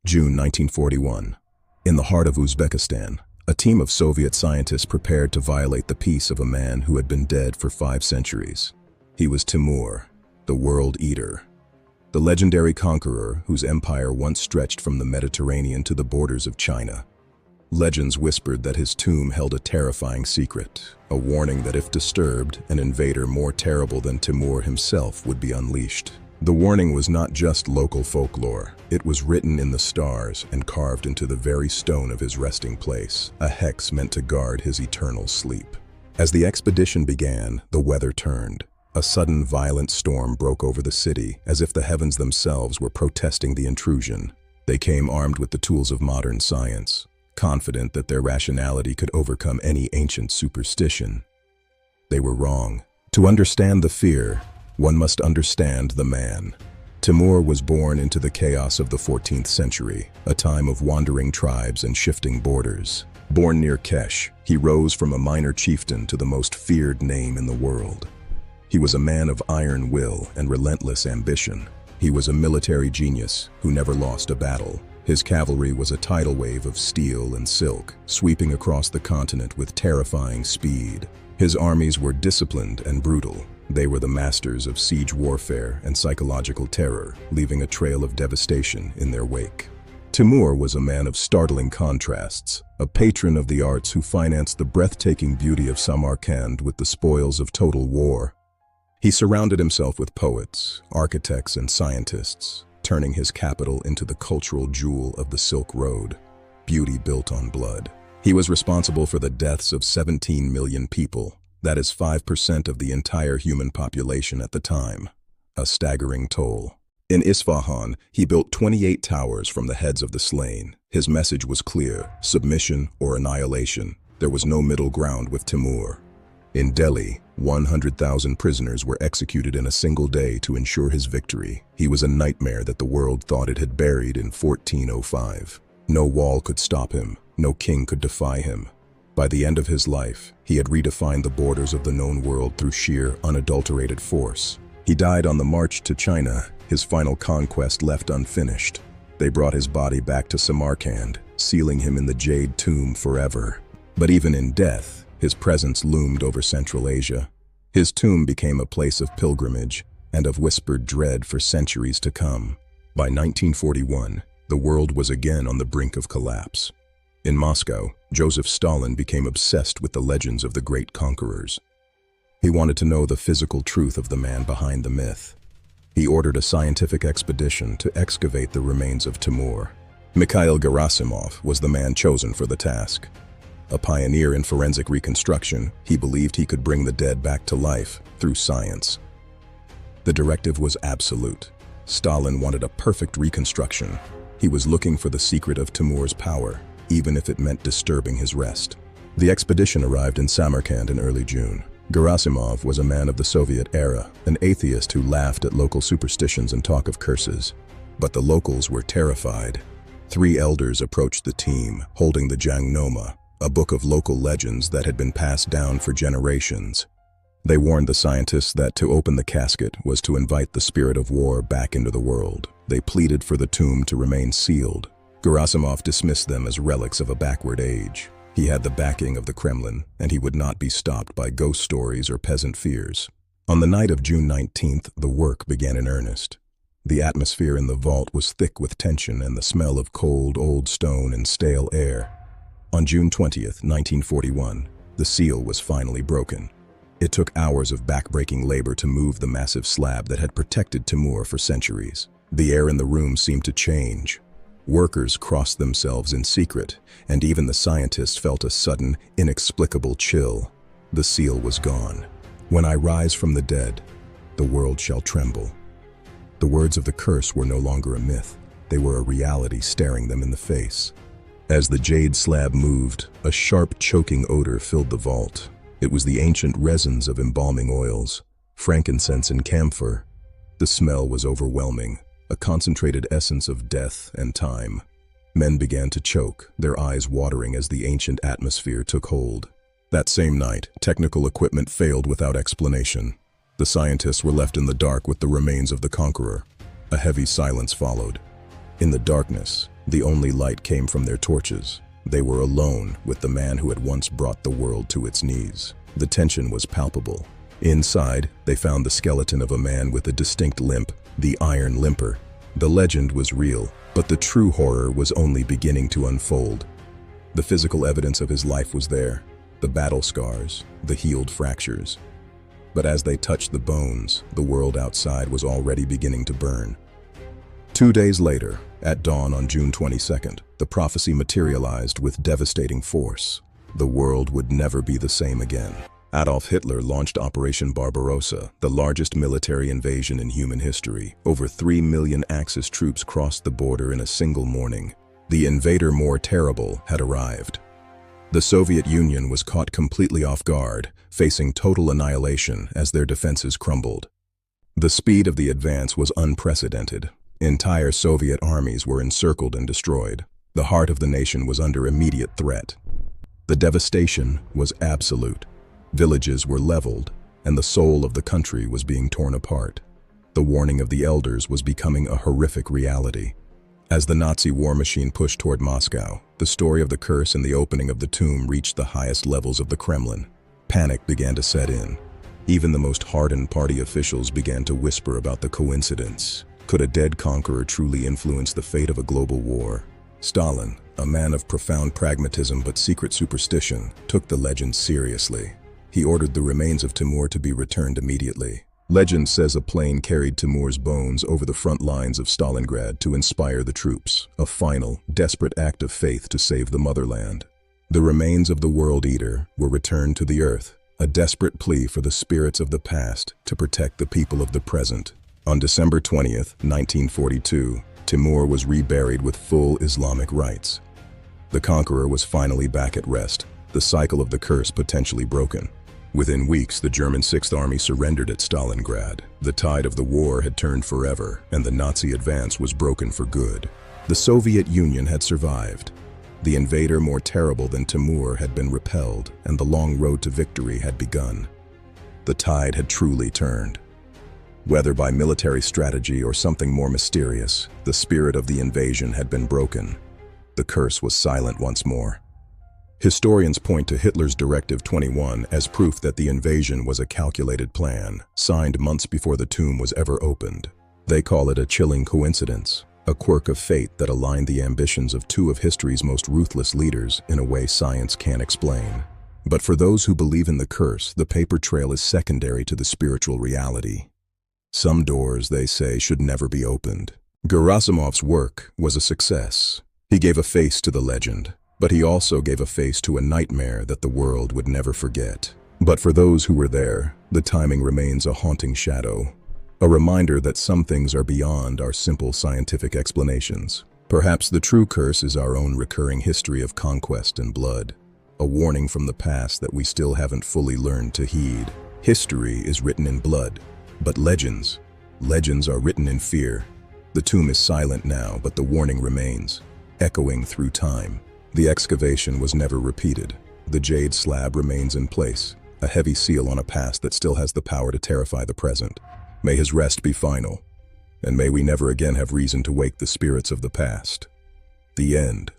June 1941. In the heart of Uzbekistan, a team of Soviet scientists prepared to violate the peace of a man who had been dead for 5 centuries. He was Timur, the World Eater, the legendary conqueror whose empire once stretched from the Mediterranean to the borders of China. Legends whispered that his tomb held a terrifying secret, a warning that if disturbed, an invader more terrible than Timur himself would be unleashed. The warning was not just local folklore. It was written in the stars and carved into the very stone of his resting place, a hex meant to guard his eternal sleep. As the expedition began, the weather turned. A sudden violent storm broke over the city, as if the heavens themselves were protesting the intrusion. They came armed with the tools of modern science, confident that their rationality could overcome any ancient superstition. They were wrong. To understand the fear, one must understand the man. Timur was born into the chaos of the 14th century, a time of wandering tribes and shifting borders. Born near Kesh, he rose from a minor chieftain to the most feared name in the world. He was a man of iron will and relentless ambition. He was a military genius who never lost a battle. His cavalry was a tidal wave of steel and silk, sweeping across the continent with terrifying speed. His armies were disciplined and brutal. They were the masters of siege warfare and psychological terror, leaving a trail of devastation in their wake. Timur was a man of startling contrasts, a patron of the arts who financed the breathtaking beauty of Samarkand with the spoils of total war. He surrounded himself with poets, architects, and scientists, turning his capital into the cultural jewel of the Silk Road, beauty built on blood. He was responsible for the deaths of 17 million people. That is 5% of the entire human population at the time, a staggering toll. In Isfahan, he built 28 towers from the heads of the slain. His message was clear: submission or annihilation. There was no middle ground with Timur. In Delhi, 100,000 prisoners were executed in a single day to ensure his victory. He was a nightmare that the world thought it had buried in 1405. No wall could stop him, no king could defy him. By the end of his life, he had redefined the borders of the known world through sheer, unadulterated force. He died on the march to China, his final conquest left unfinished. They brought his body back to Samarkand, sealing him in the jade tomb forever. But even in death, his presence loomed over Central Asia. His tomb became a place of pilgrimage and of whispered dread for centuries to come. By 1941, the world was again on the brink of collapse. In Moscow, Joseph Stalin became obsessed with the legends of the great conquerors. He wanted to know the physical truth of the man behind the myth. He ordered a scientific expedition to excavate the remains of Timur. Mikhail Gerasimov was the man chosen for the task. A pioneer in forensic reconstruction, he believed he could bring the dead back to life through science. The directive was absolute. Stalin wanted a perfect reconstruction. He was looking for the secret of Timur's power, even if it meant disturbing his rest. The expedition arrived in Samarkand in early June. Gerasimov was a man of the Soviet era, an atheist who laughed at local superstitions and talk of curses. But the locals were terrified. 3 elders approached the team, holding the Jangnoma, a book of local legends that had been passed down for generations. They warned the scientists that to open the casket was to invite the spirit of war back into the world. They pleaded for the tomb to remain sealed. Gerasimov dismissed them as relics of a backward age. He had the backing of the Kremlin, and he would not be stopped by ghost stories or peasant fears. On the night of June 19th, the work began in earnest. The atmosphere in the vault was thick with tension and the smell of cold, old stone and stale air. On June 20th, 1941, the seal was finally broken. It took hours of back-breaking labor to move the massive slab that had protected Timur for centuries. The air in the room seemed to change. Workers crossed themselves in secret, and even the scientists felt a sudden, inexplicable chill. The seal was gone. When I rise from the dead, the world shall tremble. The words of the curse were no longer a myth. They were a reality staring them in the face. As the jade slab moved, a sharp, choking odor filled the vault. It was the ancient resins of embalming oils, frankincense and camphor. The smell was overwhelming, a concentrated essence of death and time. Men began to choke, their eyes watering as the ancient atmosphere took hold. That same night, technical equipment failed without explanation. The scientists were left in the dark with the remains of the conqueror. A heavy silence followed. In the darkness, the only light came from their torches. They were alone with the man who had once brought the world to its knees. The tension was palpable. Inside, they found the skeleton of a man with a distinct limp, the Iron Limper. The legend was real, but the true horror was only beginning to unfold. The physical evidence of his life was there, the battle scars, the healed fractures. But as they touched the bones, the world outside was already beginning to burn. 2 days later, at dawn on June 22nd, the prophecy materialized with devastating force. The world would never be the same again. Adolf Hitler launched Operation Barbarossa, the largest military invasion in human history. Over 3 million Axis troops crossed the border in a single morning. The invader more terrible had arrived. The Soviet Union was caught completely off guard, facing total annihilation as their defenses crumbled. The speed of the advance was unprecedented. Entire Soviet armies were encircled and destroyed. The heart of the nation was under immediate threat. The devastation was absolute. Villages were leveled, and the soul of the country was being torn apart. The warning of the elders was becoming a horrific reality. As the Nazi war machine pushed toward Moscow, the story of the curse and the opening of the tomb reached the highest levels of the Kremlin. Panic began to set in. Even the most hardened party officials began to whisper about the coincidence. Could a dead conqueror truly influence the fate of a global war? Stalin, a man of profound pragmatism but secret superstition, took the legend seriously. He ordered the remains of Timur to be returned immediately. Legend says a plane carried Timur's bones over the front lines of Stalingrad to inspire the troops, a final, desperate act of faith to save the motherland. The remains of the World Eater were returned to the earth, a desperate plea for the spirits of the past to protect the people of the present. On December 20th, 1942, Timur was reburied with full Islamic rites. The conqueror was finally back at rest, the cycle of the curse potentially broken. Within weeks, the German Sixth Army surrendered at Stalingrad. The tide of the war had turned forever, and the Nazi advance was broken for good. The Soviet Union had survived. The invader more terrible than Timur had been repelled, and the long road to victory had begun. The tide had truly turned. Whether by military strategy or something more mysterious, the spirit of the invasion had been broken. The curse was silent once more. Historians point to Hitler's Directive 21 as proof that the invasion was a calculated plan, signed months before the tomb was ever opened. They call it a chilling coincidence, a quirk of fate that aligned the ambitions of two of history's most ruthless leaders in a way science can't explain. But for those who believe in the curse, the paper trail is secondary to the spiritual reality. Some doors, they say, should never be opened. Gerasimov's work was a success. He gave a face to the legend, but he also gave a face to a nightmare that the world would never forget. But for those who were there, the timing remains a haunting shadow, a reminder that some things are beyond our simple scientific explanations. Perhaps the true curse is our own recurring history of conquest and blood, a warning from the past that we still haven't fully learned to heed. History is written in blood, but legends are written in fear. The tomb is silent now, but the warning remains, echoing through time. The excavation was never repeated. The jade slab remains in place, a heavy seal on a past that still has the power to terrify the present. May his rest be final, and may we never again have reason to wake the spirits of the past. The end.